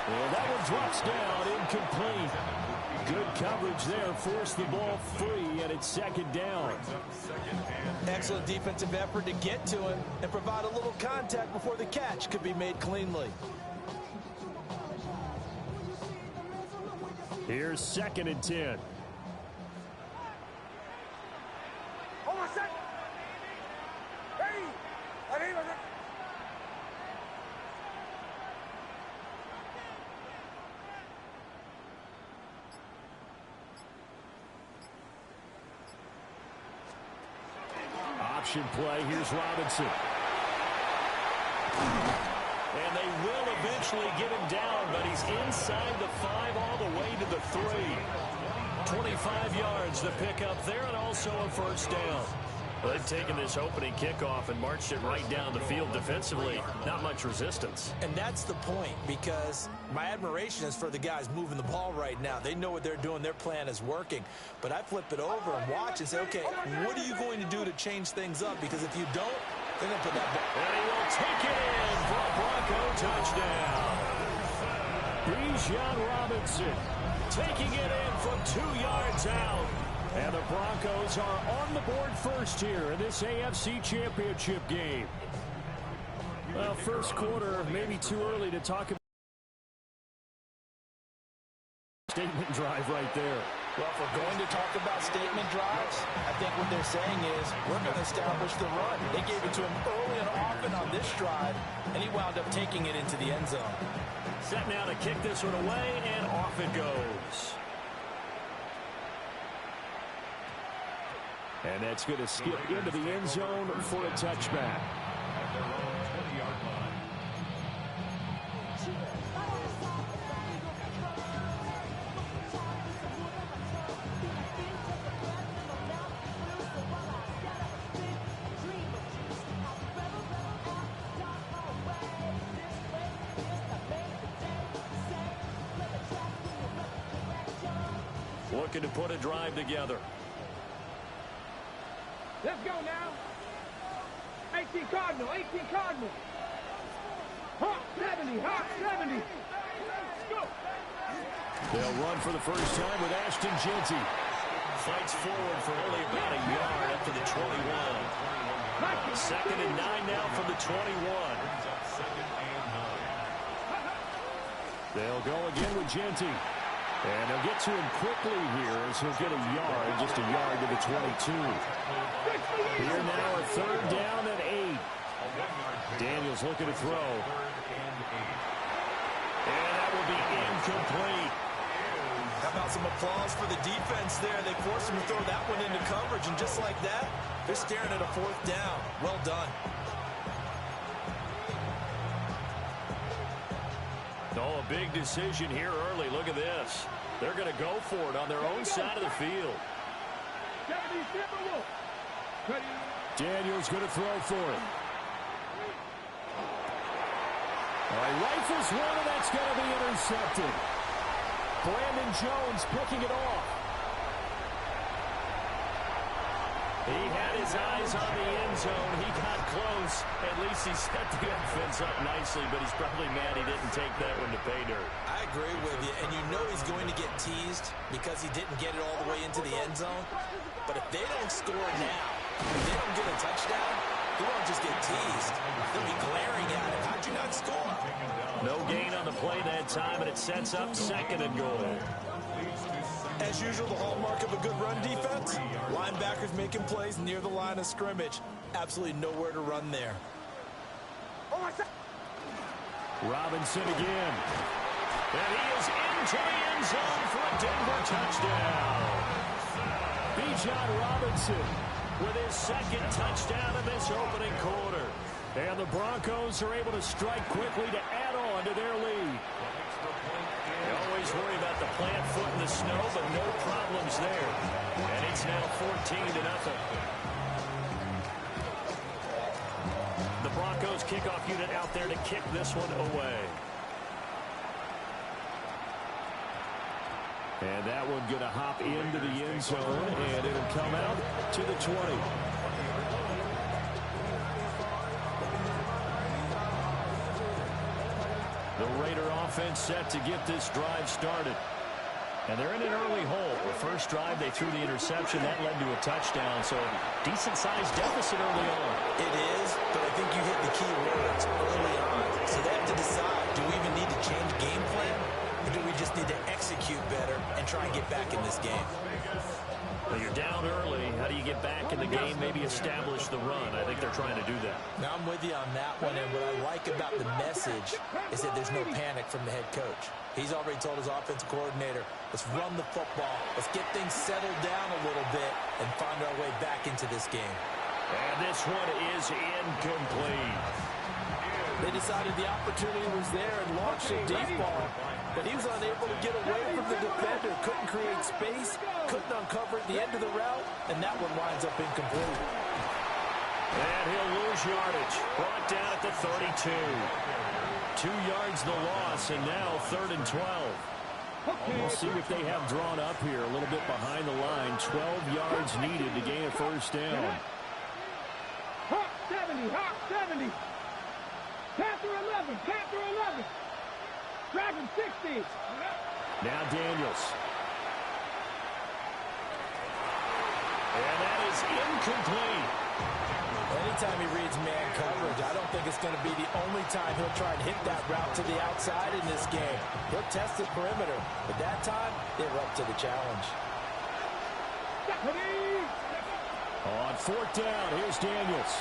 And that one drops down, incomplete. Good coverage there, forced the ball free, and it's second down. Excellent defensive effort to get to him and provide a little contact before the catch could be made cleanly. Here's second and 10. Option play. Here's Robinson. And they will eventually get him down, but he's inside the 5 all the way to the 3. 25 yards to pick up there, and also a first down. Well, they've taken this opening kickoff and marched it right down the field defensively. Not much resistance. And that's the point, because my admiration is for the guys moving the ball right now. They know what they're doing. Their plan is working. But I flip it over and watch and say, okay, what are you going to do to change things up? Because if you don't, they're going to put that ball. And he will take it in for a Bronco touchdown. Bijan Robinson taking it in from 2 yards out. And the Broncos are on the board first here in this AFC Championship game. Well, first quarter, maybe too early to talk about statement drive right there. Well, if we're going to talk about statement drives, I think what they're saying is we're going to establish the run. They gave it to him early and often on this drive, and he wound up taking it into the end zone. Set now to kick this one away, and off it goes. And that's going to skip into the end zone for a touchback. Looking to put a drive together. Let's go now. 18 Cardinal, 18 Cardinal. Hawk 70, Hawk 70. Let's go. They'll run for the first time with Ashton Jeanty. Fights forward for only about a yard up to the 21. Second and 9 now from the 21. They'll go again with Jeanty. And they'll get to him quickly here as he'll get a yard, just a yard to the 22. Here now a third down and 8. Daniels looking to throw. And that will be incomplete. How about some applause for the defense there? They forced him to throw that one into coverage, and just like that, they're staring at a fourth down. Well done. Oh, a big decision here early. Look at this. They're going to go for it on their own side of the field. Daniels going to throw for it. All right, rifles one, and that's going to be intercepted. Brandon Jones picking it off. He had his eyes on the end zone. He got close. At least he set the offense up nicely, but he's probably mad he didn't take that one to pay dirt. I agree with you, and you know he's going to get teased because he didn't get it all the way into the end zone. But if they don't score now, if they don't get a touchdown, he won't just get teased. They'll be glaring at him. How'd you not score? No gain on the play that time, and it sets up second and goal. As usual, the hallmark of a good run defense, linebackers making plays near the line of scrimmage. Absolutely nowhere to run there. Robinson again. And he is into the end zone for a Denver touchdown. Bijan Robinson with his second touchdown in this opening quarter. And the Broncos are able to strike quickly to add on to their lead. They always worry about the plant foot in the snow, but no problems there. And it's now 14-0. The Broncos kickoff unit out there to kick this one away. And that one going to hop into the end zone, and it'll come out to the 20. The Raider offense set to get this drive started. And they're in an early hole. The first drive, they threw the interception. That led to a touchdown, so decent-sized deficit early on. It is, but I think you hit the key words early on. So they have to decide, do we even need to change game plan, or do we just need to execute better and try and get back in this game? Well, you're down early. How do you get back in the game, maybe establish the run? I think they're trying to do that. Now, I'm with you on that one, and what I like about the message is that there's no panic from the head coach. He's already told his offensive coordinator, let's run the football, let's get things settled down a little bit and find our way back into this game. And this one is incomplete. They decided the opportunity was there and launched a deep ball, but he was unable to get away from the defender, couldn't create space, couldn't uncover at the end of the route, and that one winds up incomplete. And he'll lose yardage. Brought down at the 32. 2 yards the loss, and now 3rd and 12. We'll see what they have drawn up here. A little bit behind the line. 12 yards needed to gain a first down. Hawk 70, Hawk 70. Panther 11, Panther 11. Dragon 60. Now Daniels. And that is incomplete. Anytime he reads man coverage, I don't think it's going to be the only time he'll try and hit that route to the outside in this game. He'll test the perimeter, but that time, they were up to the challenge. On 4th down, here's Daniels.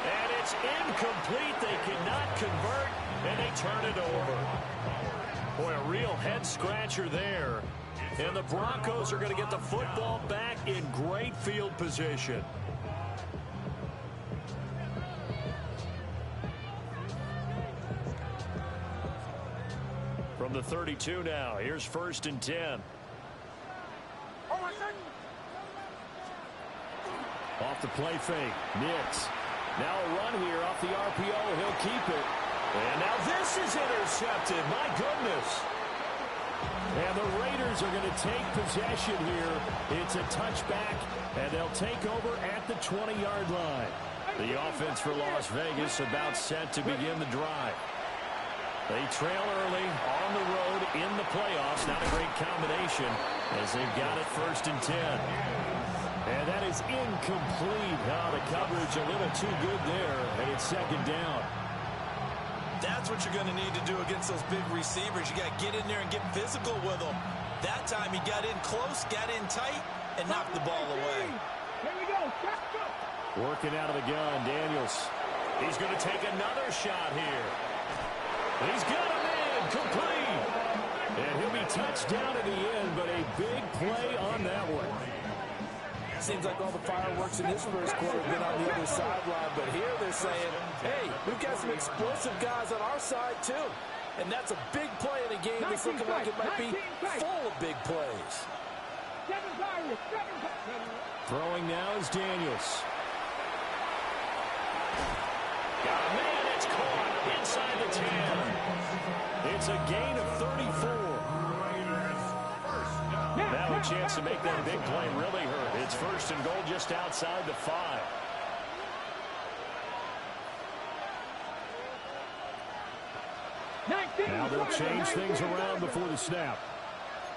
And it's incomplete. They cannot convert, and they turn it over. Boy, a real head-scratcher there. And the Broncos are going to get the football back in great field position. From the 32 now, here's 1st and 10. Off the play fake, Nix. Now a run here off the RPO. He'll keep it. And now this is intercepted. My goodness. And the Raiders are going to take possession here. It's a touchback, and they'll take over at the 20-yard line. The offense for Las Vegas about set to begin the drive. They trail early on the road in the playoffs. Not a great combination as they've got it 1st and 10. And that is incomplete. The coverage a little too good there, and it's 2nd down. That's what you're going to need to do against those big receivers. You got to get in there and get physical with them. That time he got in close, got in tight, and knocked the ball away. Here we go. Working out of the gun, Daniels. He's going to take another shot here. He's got him in, complete. And he'll be touched down in the end, but a big play on that one. Seems like all the fireworks in this first quarter have been on the other sideline, but here they're saying, hey, we've got some explosive guys on our side too. And that's a big play in a game that's looking like it might be full of big plays. Throwing now is Daniels. Got a man, it's caught inside the 10. It's a gain of 34. Now a chance to make that big play really hurt. It's 1st and goal just outside the 5. Now they'll change things around before the snap.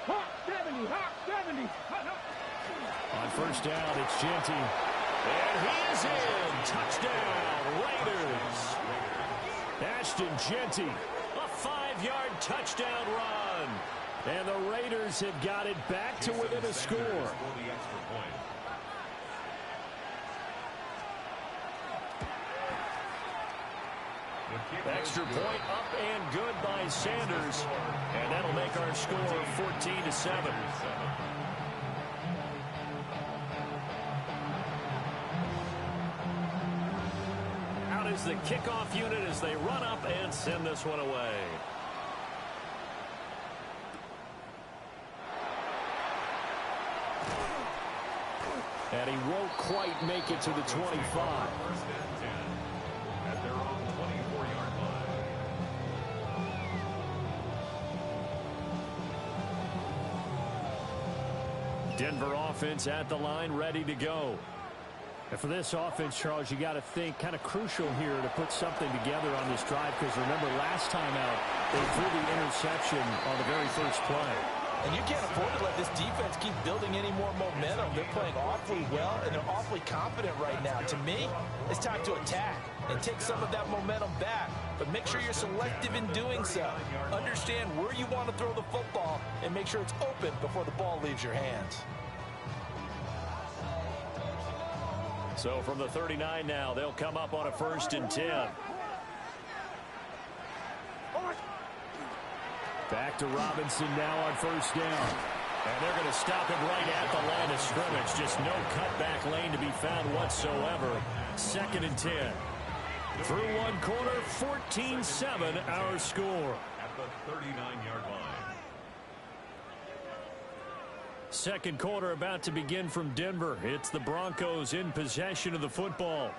Hawk 70, Hawk 70. On 1st down, it's Jeanty. And he is in. Touchdown, Raiders. Ashton Jeanty, a 5-yard touchdown run. And the Raiders have got it back to within a score. Extra point up and good by Sanders. And that'll make our score 14-7. Out is the kickoff unit as they run up and send this one away. And he won't quite make it to the 25. Denver offense at the line, ready to go. And for this offense, Charles, you got to think kind of crucial here to put something together on this drive, because remember last time out they threw the interception on the very first play. And you can't afford to let this defense keep building any more momentum. They're playing awfully well, and they're awfully confident right now. To me, it's time to attack and take some of that momentum back. But make sure you're selective in doing so. Understand where you want to throw the football and make sure it's open before the ball leaves your hands. So from the 39 now, they'll come up on a 1st and 10. Back to Robinson now on 1st down. And they're going to stop him right at the line of scrimmage. Just no cutback lane to be found whatsoever. 2nd and 10. Through one quarter, 14-7 our score. At the 39-yard line. Second quarter about to begin from Denver. It's the Broncos in possession of the football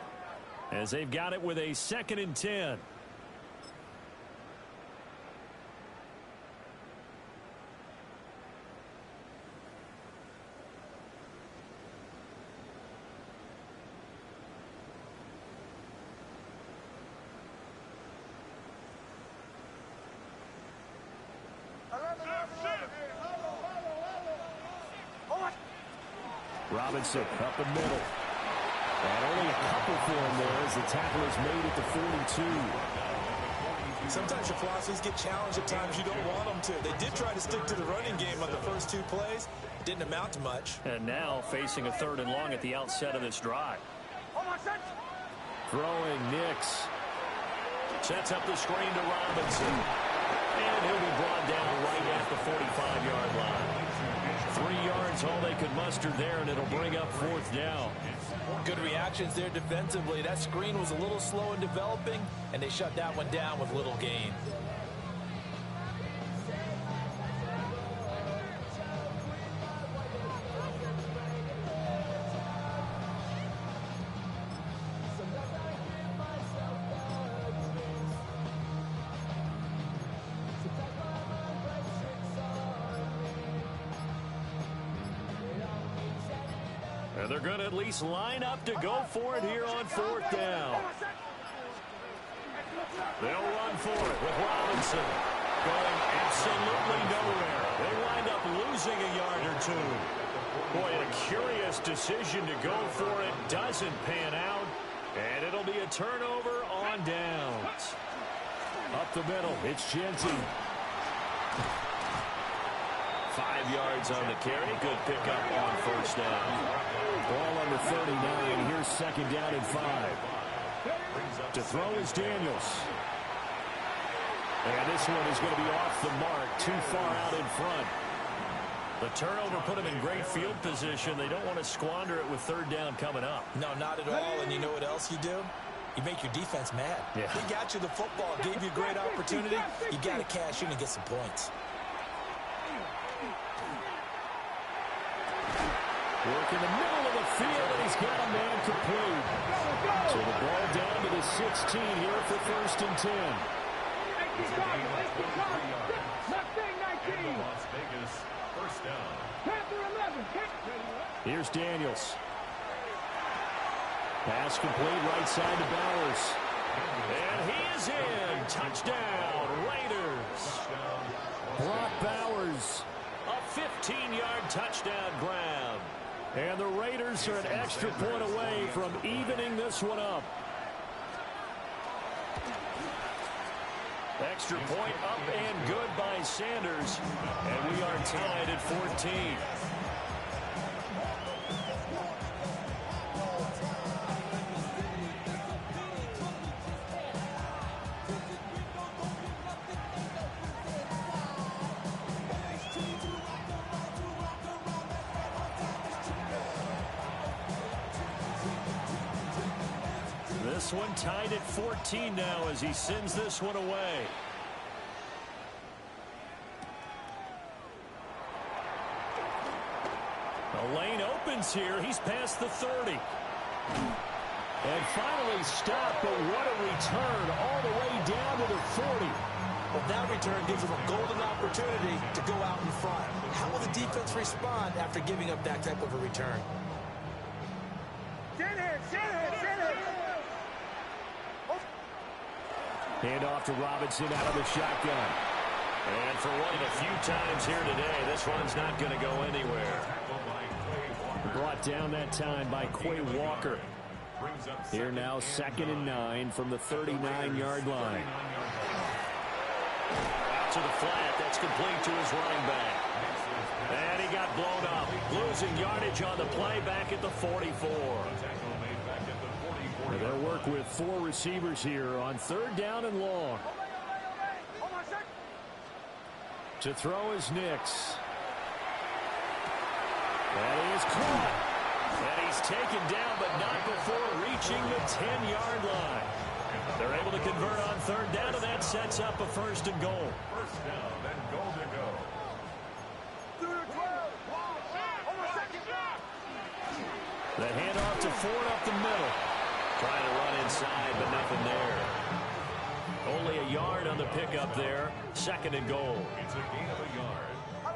as they've got it with a 2nd and 10. Robinson up the middle. And only a couple for him there as the tackle is made at the 42. Sometimes your philosophies get challenged at times you don't want them to. They did try to stick to the running game on the first 2 plays. Didn't amount to much. And now facing a 3rd and long at the outset of this drive. Throwing Nix. Sets up the screen to Robinson. And he'll be brought down right at the 45-yard line. 3 yards, all they could muster there, and it'll bring up 4th down. Good reactions there defensively. That screen was a little slow in developing, and they shut that one down with little gain. And they're going to at least line up to go for it here on 4th down. They'll run for it with Robinson. Going absolutely nowhere. They wind up losing a yard or 2. Boy, a curious decision to go for it. Doesn't pan out. And it'll be a turnover on downs. Up the middle, it's Genty. 5 yards on the carry. Good pickup on 1st down. Ball under 39. Here's 2nd down and 5. To throw is Daniels. And this one is going to be off the mark. Too far out in front. The turnover put them in great field position. They don't want to squander it with 3rd down coming up. No, not at all. And you know what else you do? You make your defense mad. Yeah. He got you the football, gave you a great opportunity. You got to cash in and get some points. Work in the middle of the field, and he's got a man complete. So the ball down to the 16 here for 1st and 10. Las Vegas, 1st down. Here's Daniels. Pass complete right side to Bowers. And he is in. Touchdown, Raiders. Brock Bowers, a 15-yard touchdown grab. And the Raiders are an extra point away from evening this one up. Extra point up and good by Sanders. And we are tied at 14. This one tied at 14 now as he sends this one away. The lane opens here. He's past the 30. And finally stopped, but what a return all the way down to the 40. Well, that return gives them a golden opportunity to go out in front. How will the defense respond after giving up that type of a return? Stand here, Hand off to Robinson out of the shotgun. And for one of the few times here today, this one's not going to go anywhere. Brought down that time by Quay Walker. Here now, 2nd and 9 from the 39-yard line. Out to the flat. That's complete to his running back. And he got blown up. Losing yardage on the play back at the 44. They'll work with 4 receivers here on 3rd down and long. To throw is Nix. And he is caught. And he's taken down, but not before reaching the 10-yard line. They're able to convert on 3rd down, and that sets up a 1st and goal. First down and goal to go. The handoff to Ford up the middle. Trying to run inside, but nothing there. Only a yard on the pickup there. 2nd and goal. It's a gain of a yard.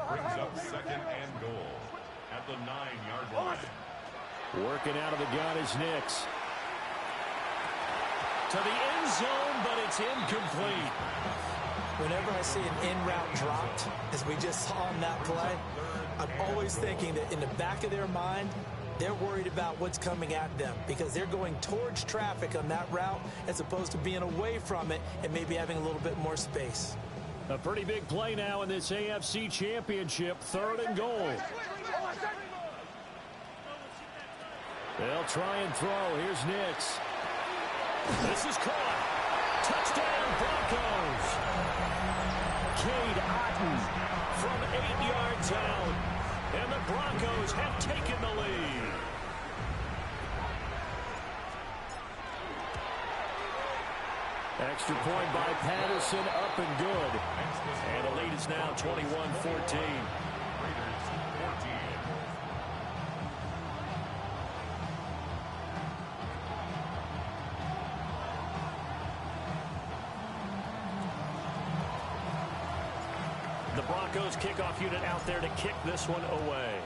Brings up 2nd and goal at the 9-yard line. Working out of the gun is Nix. To the end zone, but it's incomplete. Whenever I see an in-route dropped, as we just saw on that play, I'm always thinking that in the back of their mind, they're worried about what's coming at them because they're going towards traffic on that route as opposed to being away from it and maybe having a little bit more space. A pretty big play now in this AFC Championship. 3rd and goal. They'll try and throw. Here's Nix. This is caught. Touchdown, Broncos. Cade Otton from 8 yards out. And the Broncos have taken the lead. Extra point by Patterson, up and good. And the lead is now 21-14. Raiders 14. The Broncos kickoff unit out there to kick this one away.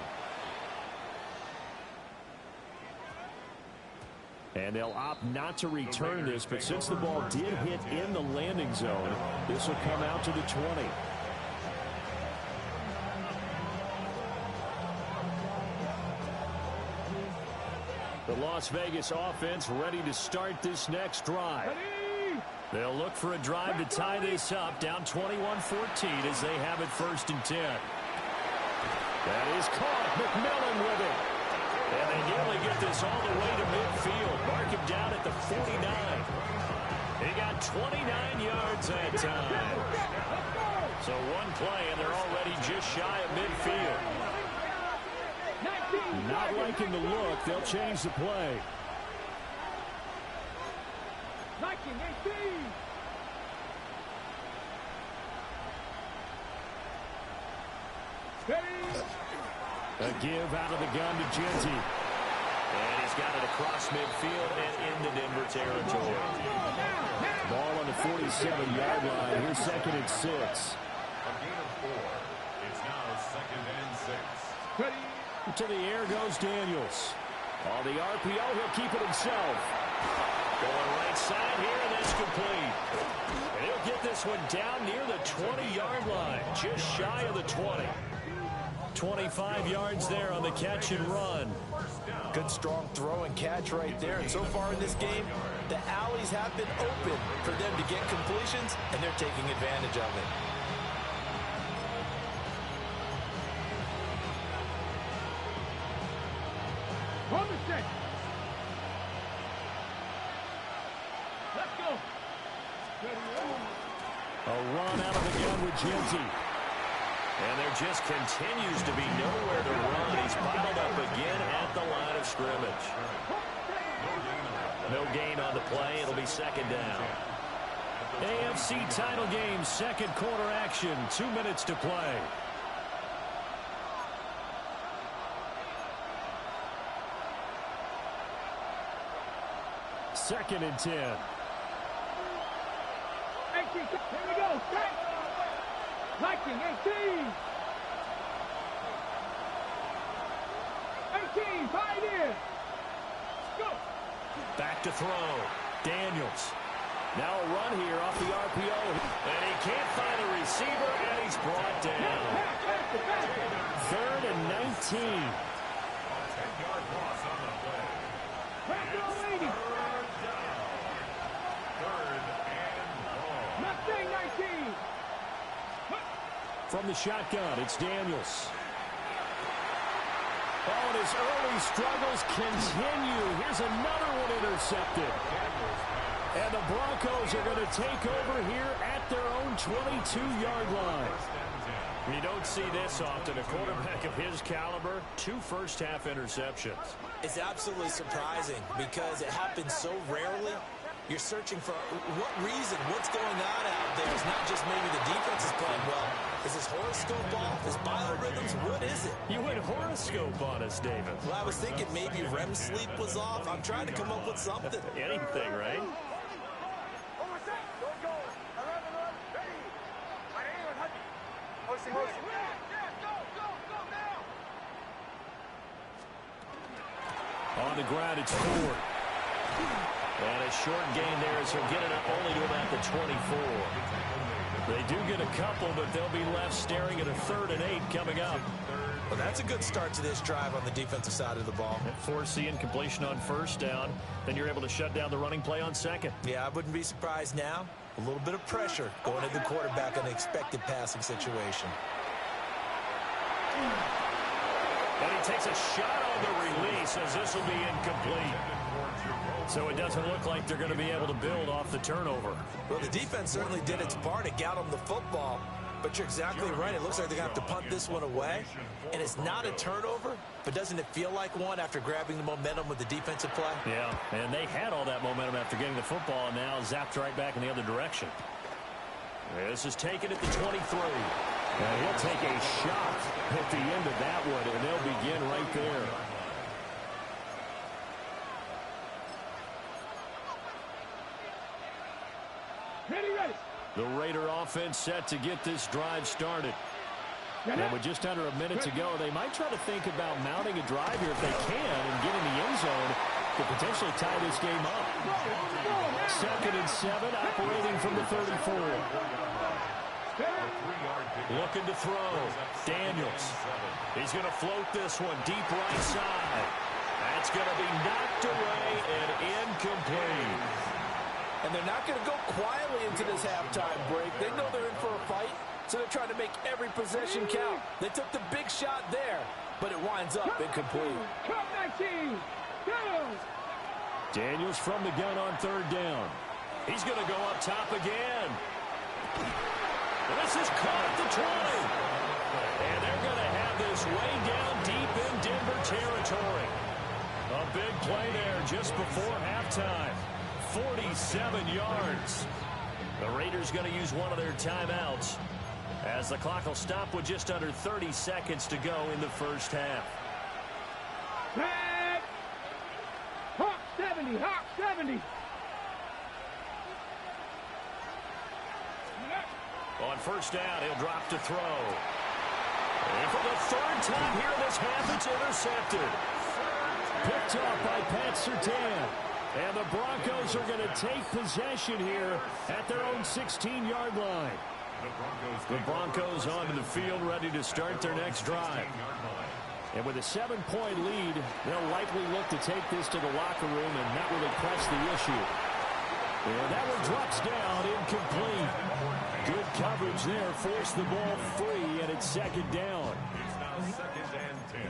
And they'll opt not to return this, but since the ball did hit in the landing zone, this will come out to the 20. The Las Vegas offense ready to start this next drive. They'll look for a drive to tie this up, down 21-14 as they have it 1st and 10. That is caught. McMillan with it. And they nearly get this all the way to midfield. Mark him down at the 49. He got 29 yards that time. So one play, and they're already just shy of midfield. Not liking the look. They'll change the play. A give out of the gun to Genty. And he's got it across midfield and into Denver territory. Ball on the 47-yard line. Here's 2nd and 6. A gain of 4. It's now 2nd and 6. To the air goes Daniels. On the RPO, he'll keep it himself. Going right side here, and that's complete. And he'll get this one down near the 20-yard line, just shy of the 20. 25 yards there on the catch and run. Good strong throw and catch right there. And so far in this game, the alleys have been open for them to get completions, and they're taking advantage of it. Let's go. A run out of the gun with Genty. And there just continues to be nowhere to run. He's piled up again at the line of scrimmage. No gain on the play. It'll be 2nd down. AFC title game, 2nd quarter action. 2 minutes to play. Second and 10. 18. Here we go. Viking 18. 18. Pioneer. Go. Back to throw. Daniels. Now a run here off the RPO. And he can't find a receiver, and he's brought down. 3rd and 19. 10-yard loss on the play. Third and long. Mustang 19. From the shotgun, it's Daniels. Oh, and his early struggles continue. Here's another one intercepted. And the Broncos are going to take over here at their own 22-yard line. You don't see this often. A quarterback of his caliber, 2 first-half interceptions. It's absolutely surprising because it happens so rarely. You're searching for what reason, what's going on out there. It's not just maybe the defense is playing well. Is his horoscope off? His biorhythms? What is it? You went horoscope on us, David. Well, I was thinking maybe REM sleep was off. I'm trying to come up with something. Anything, right? On the ground, it's Ford. And a short gain there as he'll get it up only to about the 24. They do get a couple, but they'll be left staring at a 3rd and 8 coming up. Well, that's a good start to this drive on the defensive side of the ball. Force the incompletion on 1st down. Then you're able to shut down the running play on 2nd. Yeah, I wouldn't be surprised now. A little bit of pressure going at the quarterback in an expected passing situation. And he takes a shot on the release as this will be incomplete. So it doesn't look like they're going to be able to build off the turnover. Well, the defense certainly did its part. It got them the football. But you're exactly right. It looks like they're going to have to punt this one away. And it's not a turnover, but doesn't it feel like one after grabbing the momentum with the defensive play? Yeah, and they had all that momentum after getting the football, and now zapped right back in the other direction. This is taken at the 23. And he'll take a shot at the end of that one, and they'll begin right there. Ready. The Raider offense set to get this drive started. And with just under a minute to go, they might try to think about mounting a drive here if they can and get in the end zone to potentially tie this game up. 2nd and 7, operating from the 34. Looking to throw. Daniels. He's going to float this one deep right side. That's going to be knocked away and incomplete. And they're not going to go quietly into this halftime break. They know they're in for a fight, so they're trying to make every possession count. They took the big shot there, but it winds up incomplete. Daniels from the gun on 3rd down. He's going to go up top again. And this is caught at the 20. And they're going to have this way down deep in Denver territory. A big play there just before halftime. 47 yards. The Raiders going to use one of their timeouts as the clock will stop with just under 30 seconds to go in the first half. Hawk 70, Hawk 70. On 1st down, he'll drop to throw. And for the 3rd time here this half, it's intercepted. Picked up by Pat Surtain. And the Broncos are going to take possession here at their own 16-yard line. The Broncos onto the field, ready to start their next drive. And with a 7-point lead, they'll likely look to take this to the locker room and not really press the issue. And that one drops down, incomplete. Good coverage there, forced the ball free, and it's 2nd down. It's now 2nd and 10.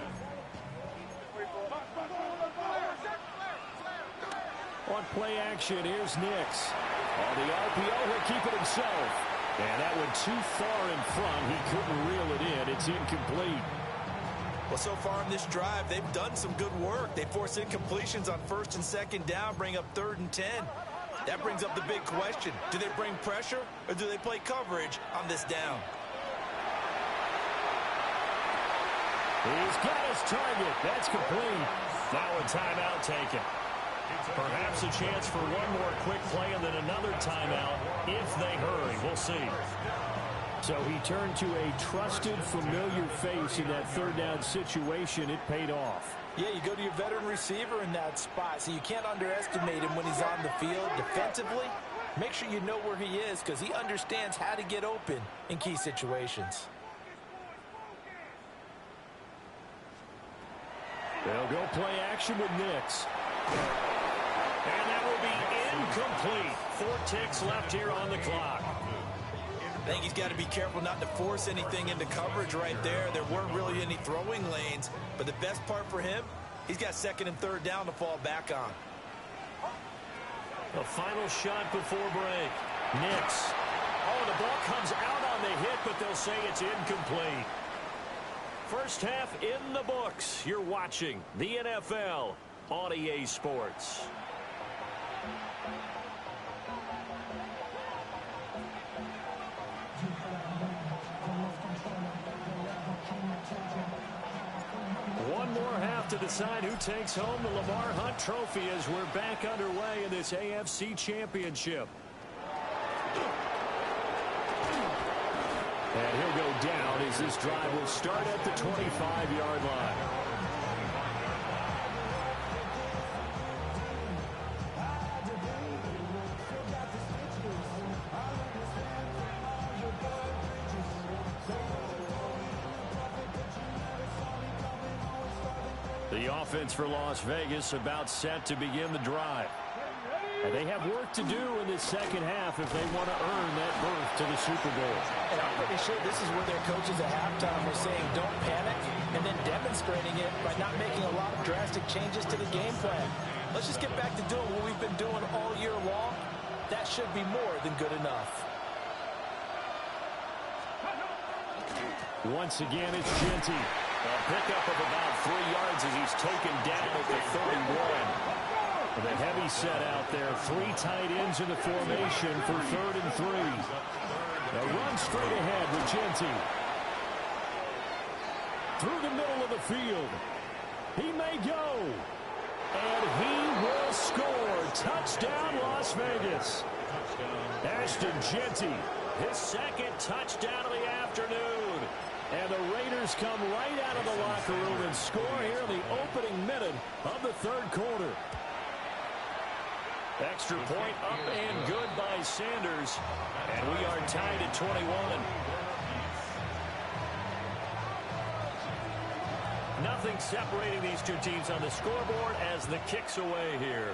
On play action, here's Nix. On the RPO, he'll keep it himself. And that one too far in front. He couldn't reel it in. It's incomplete. Well, so far in this drive, they've done some good work. They force incompletions on 1st and 2nd down, bring up 3rd and 10. That brings up the big question. Do they bring pressure or do they play coverage on this down? He's got his target. That's complete. Now a timeout taken. Perhaps a chance for one more quick play and then another timeout if they hurry. We'll see. So he turned to a trusted, familiar face in that 3rd down situation. It paid off. Yeah, you go to your veteran receiver in that spot, so you can't underestimate him when he's on the field defensively. Make sure you know where he is because he understands how to get open in key situations. They'll go play action with Nix. And that will be incomplete. 4 ticks left here on the clock. I think he's got to be careful not to force anything into coverage right there. There weren't really any throwing lanes, but the best part for him, he's got 2nd and 3rd down to fall back on. The final shot before break. Nix. Oh, the ball comes out on the hit, but they'll say it's incomplete. First half in the books. You're watching the NFL on EA Sports. One more half to decide who takes home the Lamar Hunt Trophy as we're back underway in this AFC Championship. And he'll go down as this drive will start at the 25-yard line. The offense for Las Vegas about set to begin the drive. And they have work to do in this second half if they want to earn that berth to the Super Bowl. And I'm pretty sure this is where their coaches at halftime were saying don't panic and then demonstrating it by not making a lot of drastic changes to the game plan. Let's just get back to doing what we've been doing all year long. That should be more than good enough. Once again, it's Jeanty. A pickup of about 3 yards as he's taken down at the 31. The heavy set out there. 3 tight ends in the formation for 3rd and 3. A run straight ahead with Jeanty. Through the middle of the field. He may go. And he will score. Touchdown, Las Vegas. Ashton Jeanty, his 2nd touchdown of the afternoon. And the Raiders come right out of the locker room and score here in the opening minute of the 3rd quarter. Extra point up and good by Sanders. And we are tied at 21. Nothing separating these two teams on the scoreboard as the kick's away here.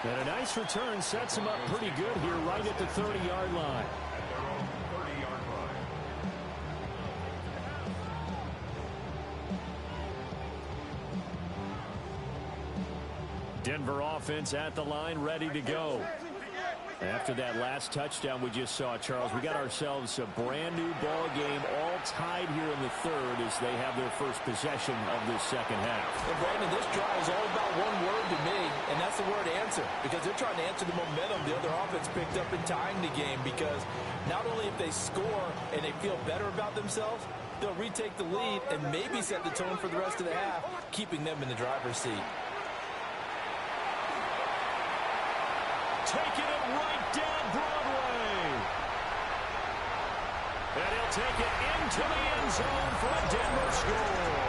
And a nice return sets him up pretty good here right at the 30-yard line. Denver offense at the line, ready to go. After that last touchdown we just saw, Charles, we got ourselves a brand-new ball game, all tied here in the 3rd as they have their first possession of this second half. And Brandon, this drive is all about one word to me, and that's the word answer, because they're trying to answer the momentum the other offense picked up in tying the game, because not only if they score and they feel better about themselves, they'll retake the lead and maybe set the tone for the rest of the half, keeping them in the driver's seat. Taking it right down Broadway. And he'll take it into the end zone for a Denver score.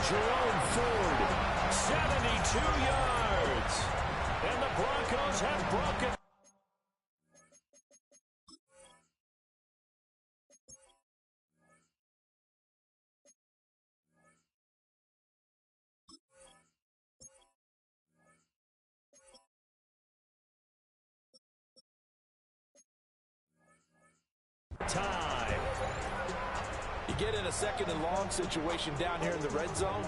Jerome Ford, 72 yards. And the Broncos have broken. Time. You get in a 2nd and long situation down here in the red zone,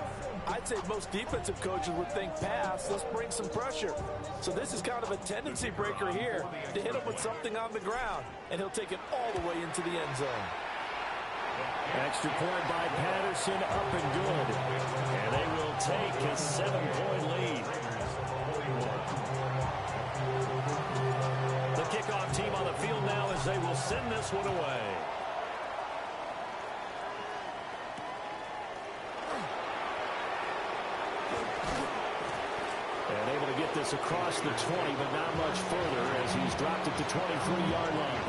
I'd say most defensive coaches would think pass, let's bring some pressure. So this is kind of a tendency breaker here to hit him with something on the ground, and he'll take it all the way into the end zone. Extra point by Patterson, up and good. And they will take a 7-point lead. The kickoff team on the field now as they will send this one away. And able to get this across the 20, but not much further as he's dropped it to 23-yard line.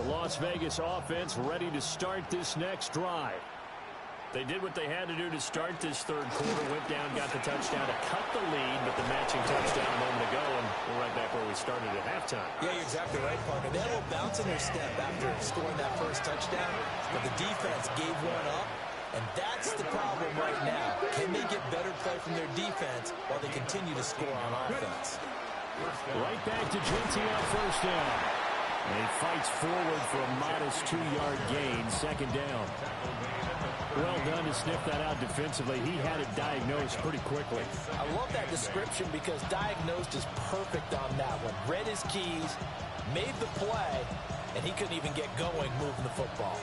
The Las Vegas offense ready to start this next drive. They did what they had to do to start this third quarter. Went down, got the touchdown to cut the lead, but the matching touchdown a moment ago, and we're right back where we started at halftime. Yeah, you're exactly right, partner. They had a little bounce in their step after scoring that first touchdown, but the defense gave one up, and that's the problem right now. Can they get better play from their defense while they continue to score on offense? Right back to Jeanty on first down. And he fights forward for a modest 2-yard gain, second down. Well done to sniff that out defensively. He had it diagnosed pretty quickly. I love that description because diagnosed is perfect on that one. Read his keys, made the play, and he couldn't even get going moving the football.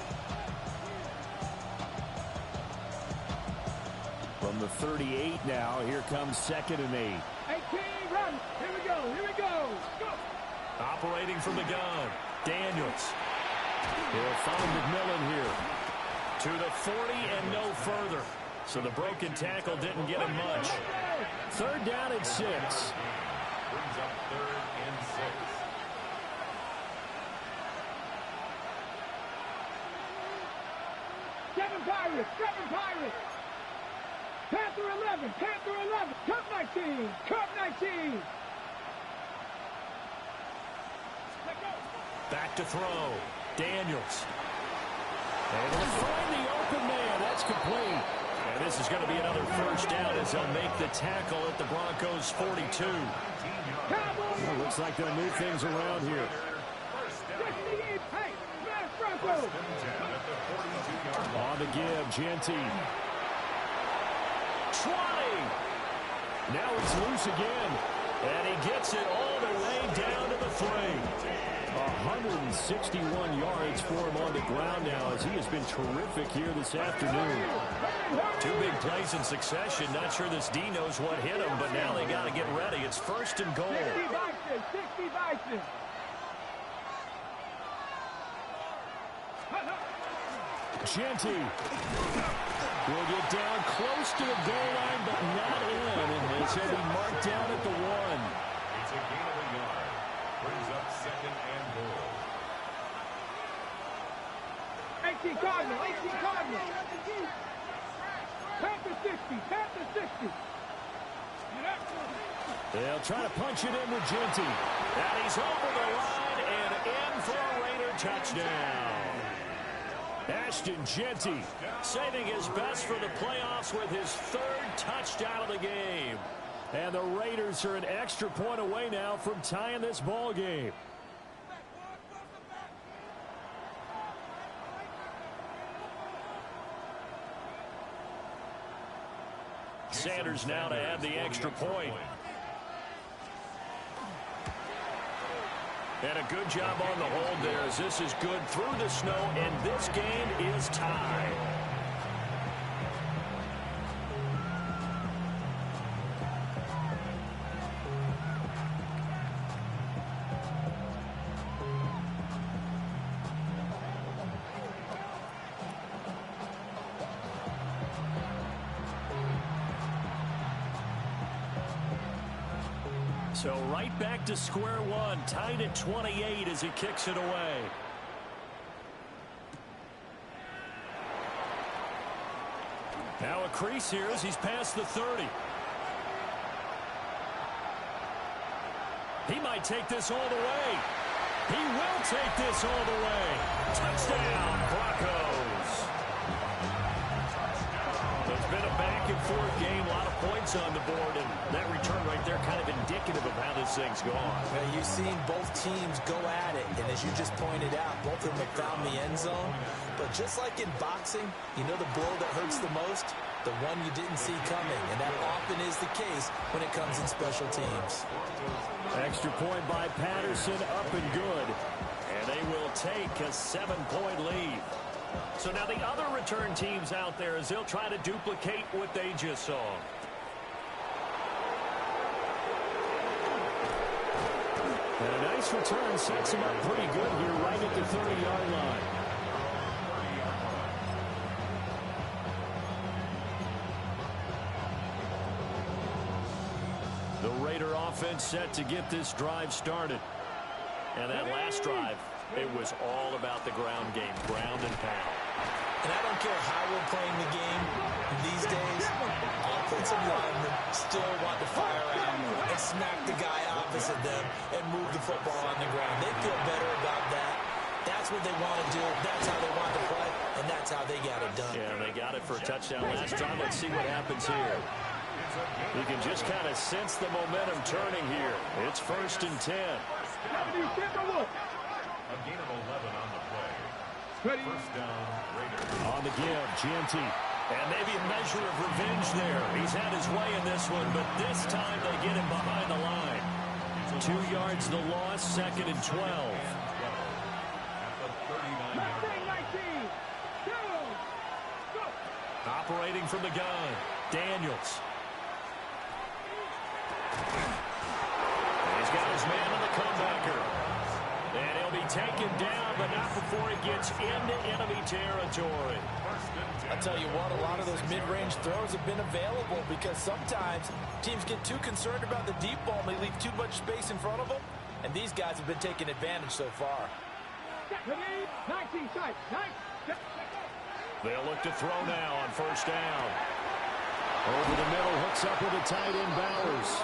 From the 38 now, here comes 2nd and 8. 18, run. Here we go. Here we go. Go. Operating from the gun, Daniels. He'll find McMillan here. To the 40 and no further. So the broken tackle didn't get him much. Third down at 6. Brings up 3rd and 6. Seven Pirates. Panther 11. Cup 19. Back to throw. Daniels. Able to find the open man. That's complete. And this is going to be another first down as they'll make the tackle at the Broncos' 42. Well, looks like they'll move things around here. On the give, Jeanty. 20. Now it's loose again. And he gets it all the way down to the 3. 161 yards for him on the ground now as he has been terrific here this afternoon. 2 big plays in succession. Not sure this D knows what hit him, but now they got to get ready. It's 1st and goal. 60 Bison. Jeanty will get down close to the goal line, but not in. And it's going to be marked down at the 1. It's a gain of a yard. Brings up 2nd and goal. 18 Cardinal. Panther 60. They'll try to punch it in with Jeanty. And he's over the line and in for a Raider touchdown. Ashton Jeanty saving his best for the playoffs with his 3rd touchdown of the game. And the Raiders are an extra point away now from tying this ball game. Sanders now to add the extra point. And a good job on the hold there as this is good through the snow, and this game is tied. So right back to square one, tied at 28 as he kicks it away. Now a crease here as he's past the 30. He might take this all the way. He will take this all the way. Touchdown, Broncos. It's been a back-and-forth game, a lot of points on the board, and that return right there kind of indicative of how this thing's gone. Well, you've seen both teams go at it, and as you just pointed out, both of them have found the end zone. But just like in boxing, you know the blow that hurts the most? The one you didn't see coming, and that often is the case when it comes in special teams. Extra point by Patterson, up and good. And they will take a 7-point lead. So now the other return teams out there as they'll try to duplicate what they just saw. And a nice return sets him up pretty good here right at the 30-yard line. The Raider offense set to get this drive started. And that last drive It was all about the ground game, ground and pound. And I don't care how we're playing the game these days, offensive linemen still want to fire out and smack the guy opposite them and move the football on the ground. They feel better about that. That's what they want to do. That's how they want to play, and that's how they got it done. Yeah, they got it for a touchdown last time. Let's see what happens here. You can just kind of sense the momentum turning here. It's 1st and 10. A gain of 11 on the play. First down, Raiders. On the give, Gianti. And maybe a measure of revenge there. He's had his way in this one, but this time they get him behind the line. 2 yards the loss, 2nd and 12. At the 39-yard line. Operating from the gun, Daniels. He's got his man on the comebacker. And he'll be taken down, but not before he gets into enemy territory. I tell you what, a lot of those mid-range throws have been available because sometimes teams get too concerned about the deep ball and they leave too much space in front of them. And these guys have been taking advantage so far. They'll look to throw now on 1st down. Over the middle, hooks up with a tight end, Bowers.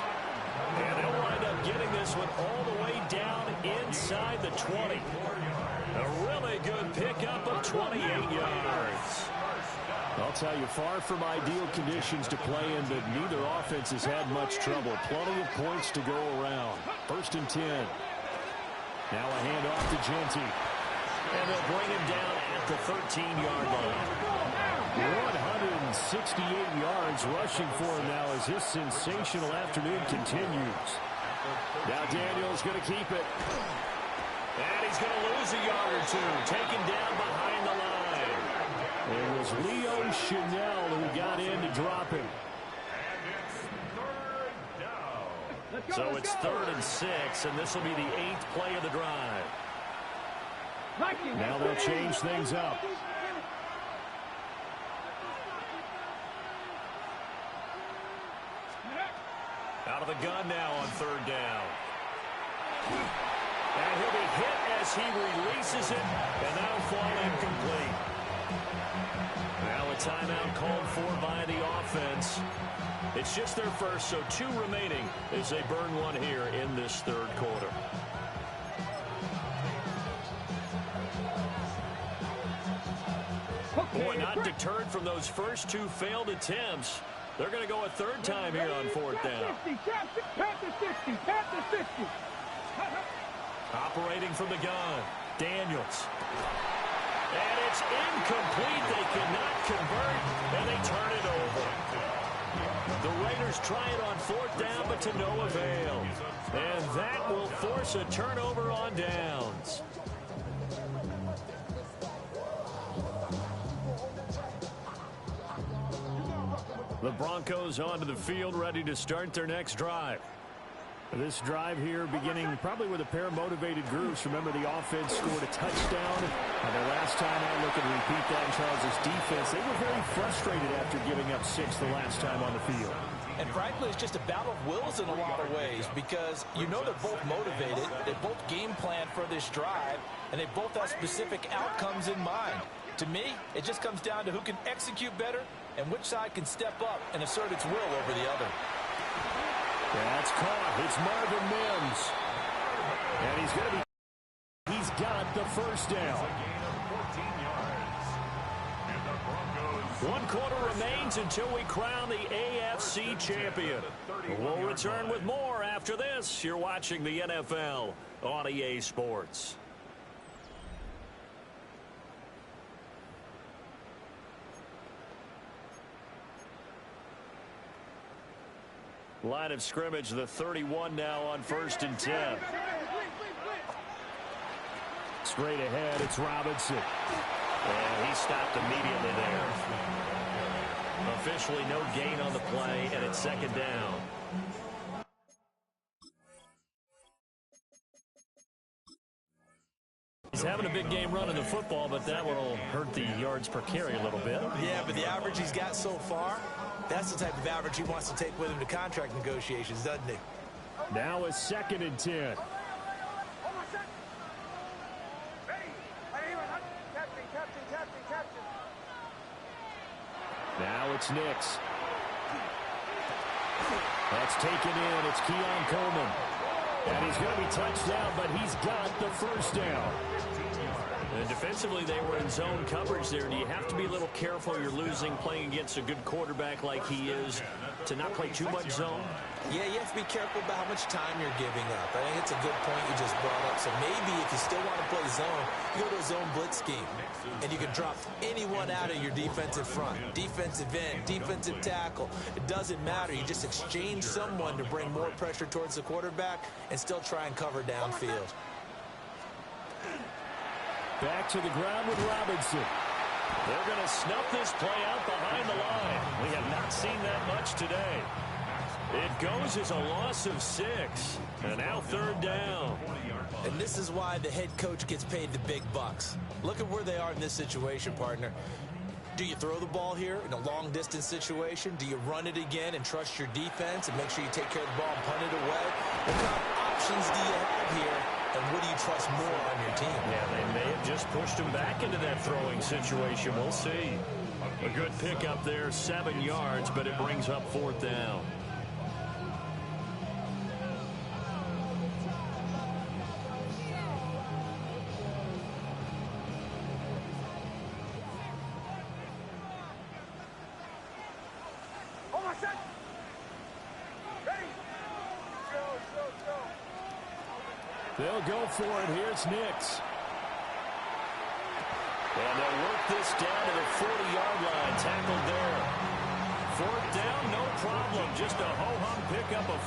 And they'll wind up getting this one all the way down inside the 20. A really good pickup of 28 yards. I'll tell you, far from ideal conditions to play in, but neither offense has had much trouble. Plenty of points to go around. 1st and 10. Now a handoff to Gianti. And they'll bring him down at the 13-yard line. 168 yards rushing for him now as his sensational afternoon continues. Now Daniels going to keep it. And he's going to lose a yard or two. Taken down behind the line. It was Leo Chanel who got in to drop him. So it's 3rd and 6, and this will be the 8th play of the drive. Now they'll change things up. Out of the gun now on 3rd down. And he'll be hit as he releases it, and that'll fall incomplete. Now a timeout called for by the offense. It's just their first, so 2 remaining as they burn one here in this 3rd quarter. Boy, not deterred from those first 2 failed attempts. They're going to go a 3rd time here on 4th down. Operating from the gun, Daniels. And it's incomplete. They cannot convert, and they turn it over. The Raiders try it on 4th down, but to no avail. And that will force a turnover on downs. The Broncos onto the field, ready to start their next drive. This drive here beginning probably with a pair of motivated groups. Remember, the offense scored a touchdown. And their last time out, looking to repeat that in Charles' defense. They were very frustrated after giving up 6 the last time on the field. And frankly, it's just a battle of wills in a lot of ways because you know they're both motivated. They both game plan for this drive, and they both have specific outcomes in mind. To me, it just comes down to who can execute better and which side can step up and assert its will over the other. That's caught. It's Marvin Mims. And he's got the 1st down. 1 quarter remains until we crown the AFC champion. We'll return with more after this. You're watching the NFL on EA Sports. Line of scrimmage, the 31 now on 1st and 10. Straight ahead, it's Robinson. And he stopped immediately there. Officially no gain on the play, and it's 2nd down. He's having a big game running the football, but that will hurt the yards per carry a little bit. Yeah, but the average he's got so far, that's the type of average he wants to take with him to contract negotiations, doesn't he? Now a 2nd and 10. Now it's Nix. That's taken in. It's Keon Coleman. And he's going to be touched down, but he's got the first down. And defensively, they were in zone coverage there. Do you have to be a little careful? You're losing playing against a good quarterback like he is to not play too much zone? Yeah, you have to be careful about how much time you're giving up. I think it's a good point you just brought up. So maybe if you still want to play zone, you go to a zone blitz scheme. And you can drop anyone out of your defensive front. Defensive end, defensive tackle. It doesn't matter. You just exchange someone to bring more pressure towards the quarterback and still try and cover downfield. Back to the ground with Robinson. They're going to snuff this play out behind the line. We have not seen that much today. It goes as a loss of 6. And now 3rd down. And this is why the head coach gets paid the big bucks. Look at where they are in this situation, partner. Do you throw the ball here in a long-distance situation? Do you run it again and trust your defense and make sure you take care of the ball and punt it away? What kind of options do you have here? And what do you trust more on your team? Yeah, they may have just pushed him back into that throwing situation. We'll see. A good pickup there, 7 yards, but it brings up 4th down. They'll go for it. Here's Nix. And they'll work this down to the 40-yard line. Tackled there. 4th down, no problem. Just a ho-hum pickup of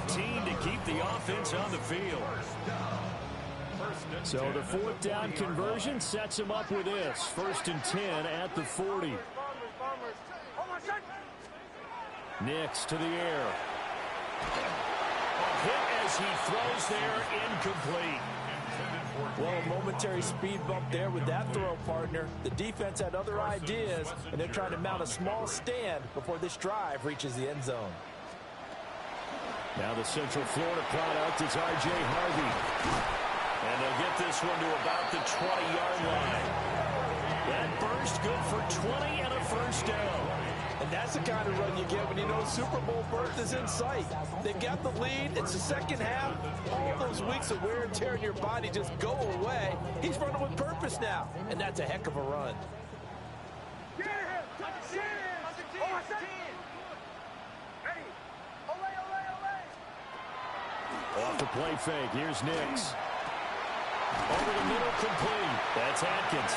14 to keep the offense on the field. So the 4th down conversion sets him up with this. 1st and 10 at the 40. Nix to the air. Hit as he throws there, incomplete. Well, a momentary speed bump there with that throw, partner. The defense had other ideas, and they're trying to mount a small stand before this drive reaches the end zone. Now the Central Florida product is R.J. Harvey. And they'll get this one to about the 20-yard line. That burst good for 20 and a first down. And that's the kind of run you get when you know Super Bowl berth is in sight. They've got the lead. It's the second half. All those weeks of wear and tear in your body just go away. He's running with purpose now, and that's a heck of a run. Off the play fake. Here's Nix. Over the middle, complete. That's Atkins.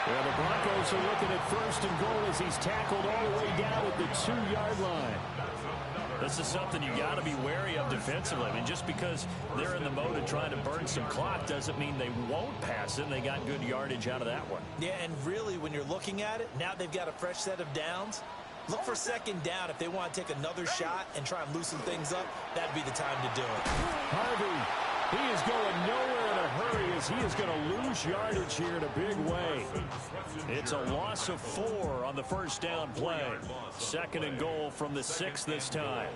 Well, the Broncos are looking at 1st and goal as he's tackled all the way down at the 2-yard line. This is something you got to be wary of defensively. I mean, just because they're in the mode of trying to burn some clock doesn't mean they won't pass it. They got good yardage out of that one. Yeah, and really, when you're looking at it, now they've got a fresh set of downs. Look for 2nd down. If they want to take another shot and try and loosen things up, that'd be the time to do it. Harvey, he is going nowhere in a hurry as he is going to lose yardage here in a big way. It's a loss of 4 on the first down play. 2nd and goal from the 6 this time.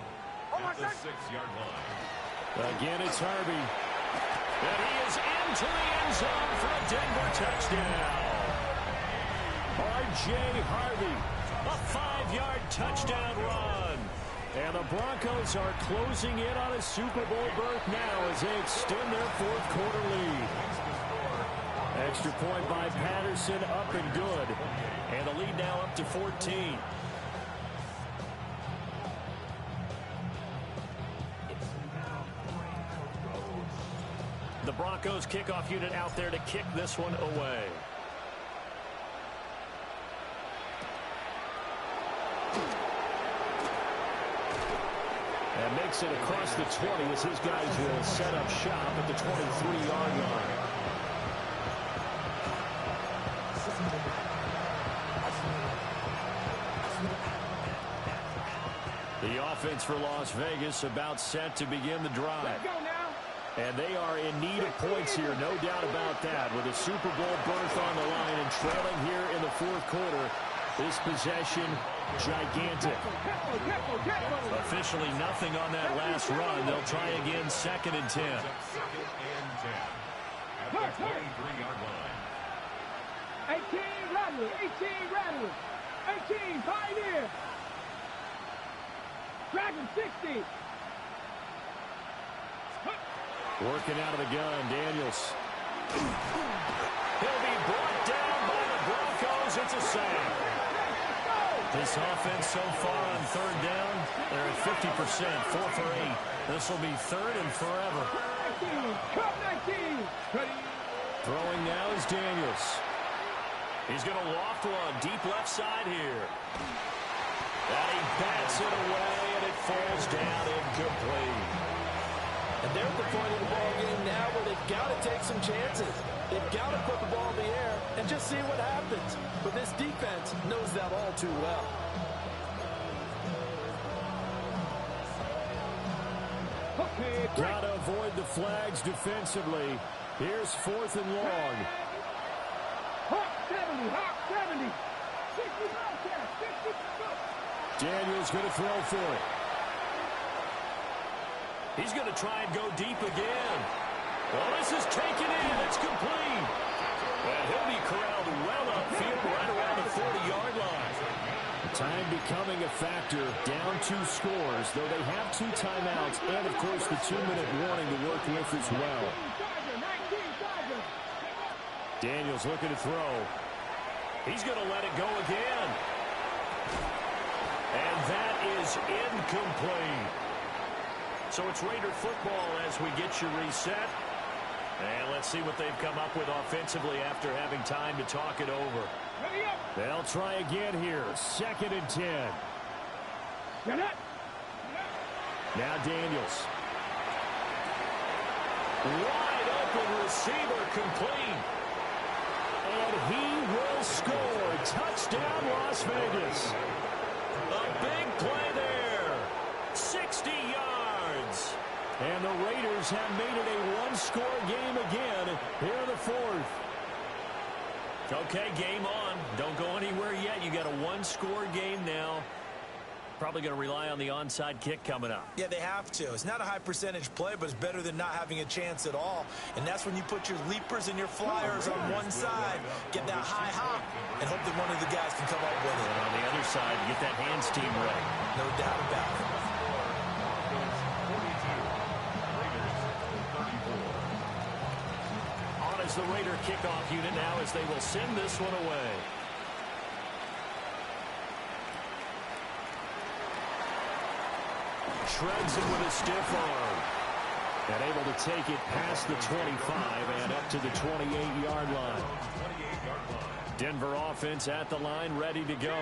At the 6-yard line. Again, it's Harvey. And he is into the end zone for a Denver touchdown. R.J. Harvey. A 5-yard touchdown run. And the Broncos are closing in on a Super Bowl berth now as they extend their 4th quarter lead. Extra point by Patterson, up and good. And the lead now up to 14. The Broncos kickoff unit out there to kick this one away. And makes it across the 20 as his guys will set up shop at the 23-yard line. The offense for Las Vegas about set to begin the drive. And they are in need of points here, no doubt about that. With a Super Bowl berth on the line and trailing here in the 4th quarter, this possession gigantic. Officially nothing on that last run. They'll try again, 2nd and 10. 2nd and 10. At the 23-yard line. 18, Rattler. 18, Rattler. 18, Pioneer. Dragon 60. Working out of the gun, Daniels. He'll be brought down by the Broncos. It's a sack. This offense so far on third down, they're at 50%, 4 for 8. This will be third and forever. 19, Cup 19. Throwing now is Daniels. He's going to loft one deep left side here. And he bats it away, and it falls down incomplete. And they're at the point of the ball game now where they've got to take some chances. They've got to put the ball in the air and just see what happens. But this defense knows that all too well. Okay, Got to avoid the flags defensively. Here's 4th and long. Hawk 70, Hawk 70. 60 Bobcats, 60. Daniels going to throw for it. He's going to try and go deep again. Well, this is taken in. It's complete. And he'll be corralled well upfield right around the 40-yard line. Time becoming a factor. Down 2 scores, though they have 2 timeouts and, of course, the 2-minute warning to work with as well. Daniels looking to throw. He's going to let it go again. And that is incomplete. So it's Raider football as we get you reset. And let's see what they've come up with offensively after having time to talk it over. They'll try again here. 2nd and 10. Now Daniels. Wide open receiver complete. And he will score. Touchdown, Las Vegas. A big play there. 60 yards. And the Raiders have made it a one-score game again here in the 4th. Okay, game on. Don't go anywhere yet. You got a one-score game now. Probably going to rely on the onside kick coming up. Yeah, they have to. It's not a high percentage play, but it's better than not having a chance at all. And that's when you put your leapers and your flyers on one side, get that high hop, and hope that one of the guys can come up with it. And on the other side, get that hands team ready. No doubt about it. On as the Raider kickoff unit now as they will send this one away. Shreds him with a stiff arm. And able to take it past the 25 and up to the 28-yard line. Denver offense at the line, ready to go.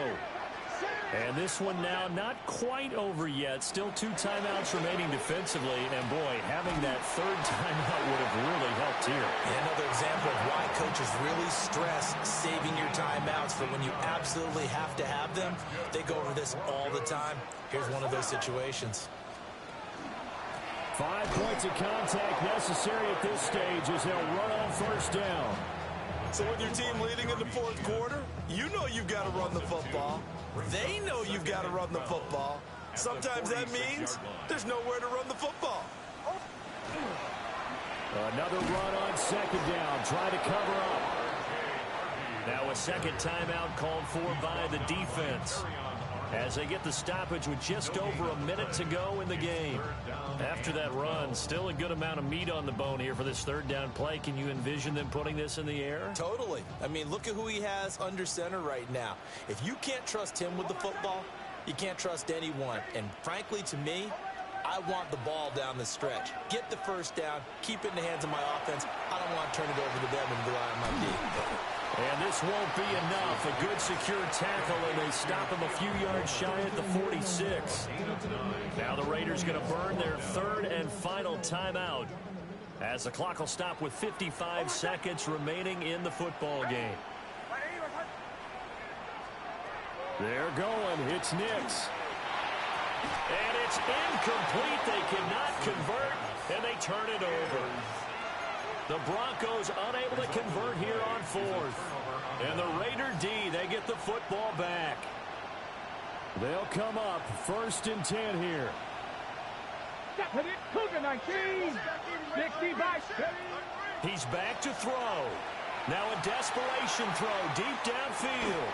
And this one now not quite over yet. Still 2 timeouts remaining defensively. And, boy, having that 3rd timeout would have really helped here. And another example of why coaches really stress saving your timeouts for when you absolutely have to have them. They go over this all the time. Here's one of those situations. 5 points of contact necessary at this stage as they'll run on 1st down. So with your team leading in the 4th quarter, you know you've got to run the football. They know you've got to run the football. Sometimes that means there's nowhere to run the football. Another run on 2nd down. Try to cover up. Now a 2nd timeout called for by the defense as they get the stoppage with just over a minute to go in the game. After that run, still a good amount of meat on the bone here for this 3rd down play. Can you envision them putting this in the air? Totally. I mean, look at who he has under center right now. If you can't trust him with the football, you can't trust anyone. And frankly, to me, I want the ball down the stretch. Get the 1st down, keep it in the hands of my offense. I don't want to turn it over to them and rely on my D. And this won't be enough. A good secure tackle, and they stop him a few yards shy at the 46. Now the Raiders going to burn their 3rd and final timeout as the clock will stop with 55 seconds remaining in the football game. They're going. It's Nix. And it's incomplete. They cannot convert, and they turn it over. The Broncos unable to convert here on 4th. And the Raider D, they get the football back. They'll come up 1st and 10 here. Cougar 19. 60 by 7. He's back to throw. Now a desperation throw deep downfield.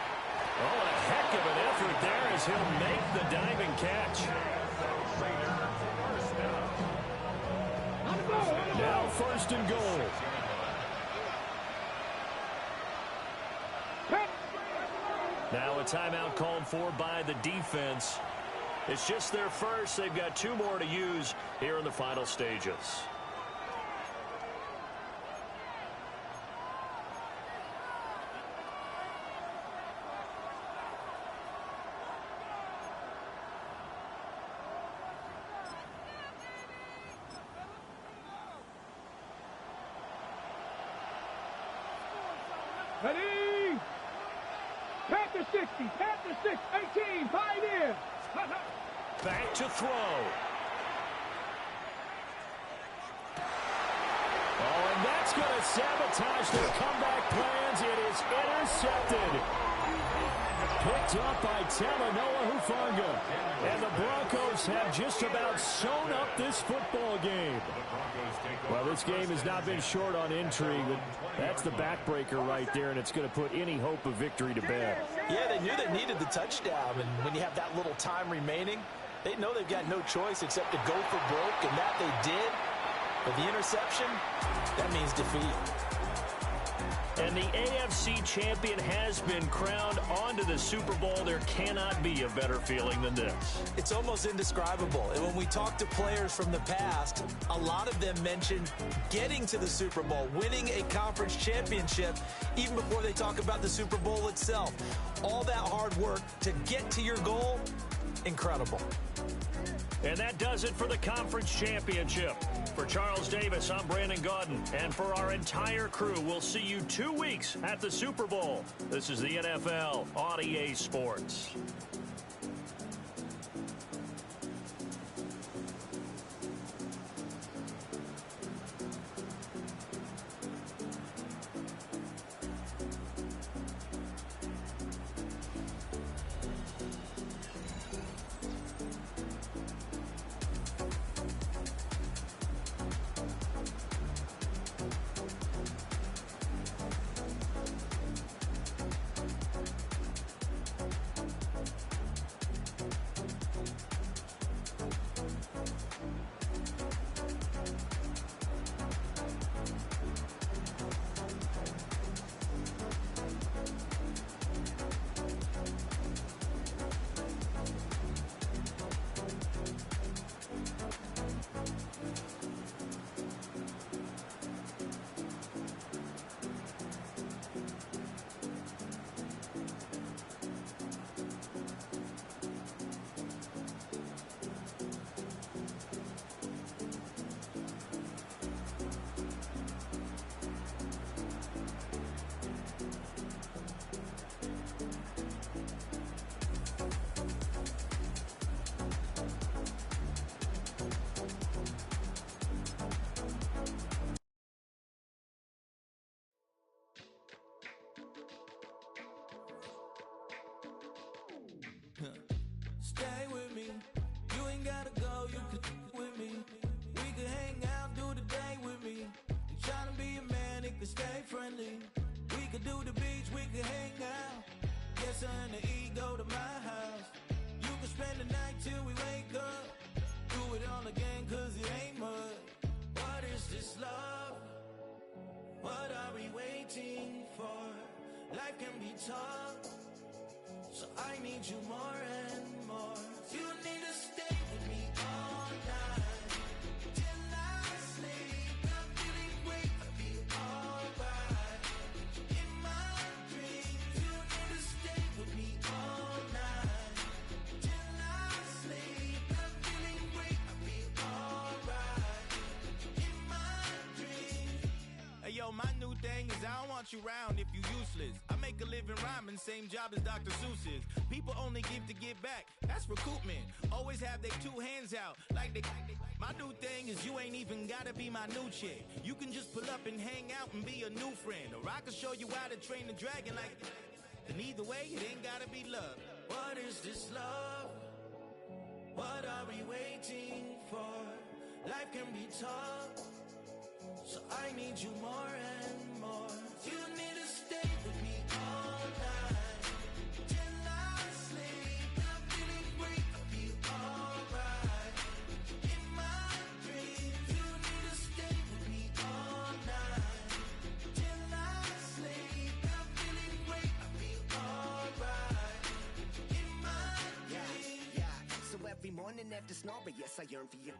Oh, a heck of an effort there as he'll make the diving catch. Now 1st and goal. Now a timeout called for by the defense. It's just their first. They've got 2 more to use here in the final stages. Ready? Panther 60, Panther 6, 18, Pioneer. Back to throw. Oh, and that's going to sabotage their comeback plans. It is intercepted. Picked up by Talanoa Hufanga. And the Broncos have just about sewn up this football game. Well, this game has not been short on intrigue, but that's the backbreaker right there, and it's going to put any hope of victory to bed. Yeah, they knew they needed the touchdown, and when you have that little time remaining, they know they've got no choice except to go for broke, and that they did. But the interception, that means defeat. And the AFC champion has been crowned onto the Super Bowl. There cannot be a better feeling than this. It's almost indescribable. And when we talk to players from the past, a lot of them mention getting to the Super Bowl, winning a conference championship, even before they talk about the Super Bowl itself. All that hard work to get to your goal, incredible. And that does it for the conference championship. For Charles Davis, I'm Brandon Gaudin. And for our entire crew, we'll see you 2 weeks at the Super Bowl. This is the NFL on EA Sports. Stay with me. You ain't gotta go, you could with me. We could hang out, do the day with me. You tryna be a man, it could stay friendly. We could do the beach, we could hang out. Yes, her and the E go to my house. You could spend the night till we wake up. Do it all again, cause it ain't mud. What is this love? What are we waiting for? Life can be tough, so I need you more and more. You need to stay with me all night till I sleep. I'm feeling great, I'll be alright. In my dreams, you need to stay with me all night till I sleep. I'm feeling great, I'll be alright. In my dreams. Hey yo, my new thing is I don't want you round if you useless. I make a living rhyming, same job as Dr. Seuss's. People only give to give back, that's recoupment. Always have their 2 hands out, like they. My new thing is you ain't even gotta be my new chick. You can just pull up and hang out and be a new friend. Or I can show you how to train the dragon like. And either way, it ain't gotta be love. What is this love? What are we waiting for? Life can be tough, so I need you more and more. You need to stay with me all night till I sleep. I'm feeling great, I feel alright. In my dreams, you need to stay with me all night till I sleep. I'm feeling great, I feel alright. In my dreams. Yeah. So every morning after snoring, yes, I yearn for you.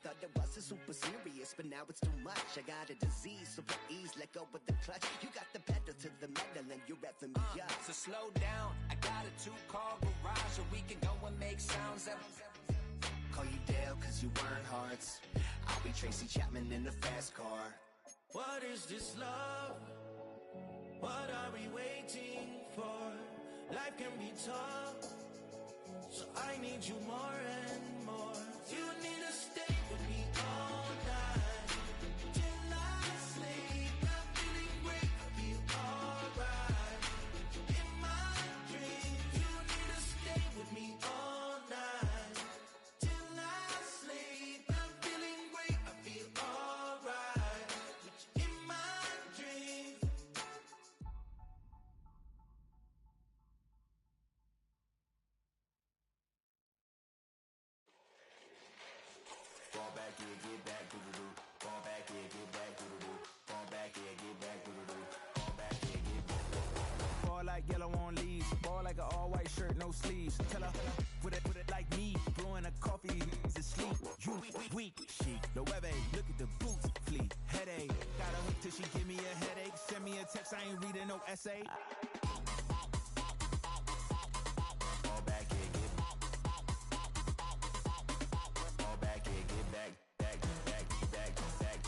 Thought it wasn't super serious, but now it's too much. I got a disease, so please let go with the clutch. You got the pedal to the metal and you're revving me up. So slow down, I got a 2-car garage, or we can go and make sounds of. Call you Dale, cause you weren't hearts. I'll be Tracy Chapman in the fast car. What is this love? What are we waiting for? Life can be tough, so I need you more and more. You need to stay with me all night till I sleep. I'm feeling great, I feel alright. In my dreams, you need to stay with me all night till I sleep. I'm feeling great, I feel alright. In my dreams. Fall back here, get back, doo-doo-doo. Fall back here, get back, doo-doo-doo. Fall back here, get back, doo-doo-doo. Fall back here, get back. Ball like yellow on leaves. Ball like an all-white shirt, no sleeves. Tell her, put it like me. Blowing a coffee, he's asleep. You weak, chic. The web look at the boots, fleet. Headache, got a hook till she give me a headache. Send me a text, I ain't reading no essay. Fall back here, get back. Fall back here, get back. Back. Fall back.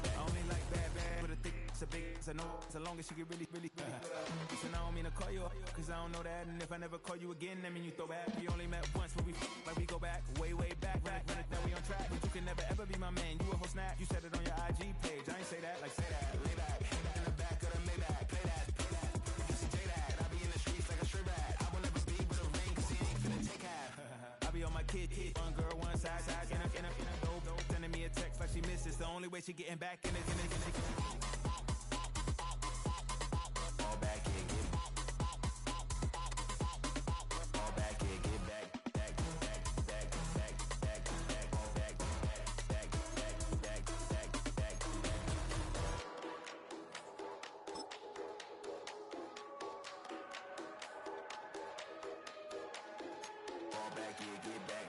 I only like bad, but a thick, it's a big, it's a no, so long as she get really. Listen, I don't mean to call you up, cause I don't know that, and if I never call you again, that mean you throw back. We only met once, but we like we go back, way back, run it, then we on track, but you can never ever be my man, you a whole snap, you said it on your IG page, I ain't say that, like say that, lay back, in the back of the Maybach, play that, you see that, I be in the streets like a stray rat, I will never speak with a ring, cause he ain't finna take half, I be on my kid, one girl, one side, in a dope, sending me a text like she misses, the only way she getting back in it. Fall back here, get back. Fall back here, get back. Fall back. Fall back here, get back.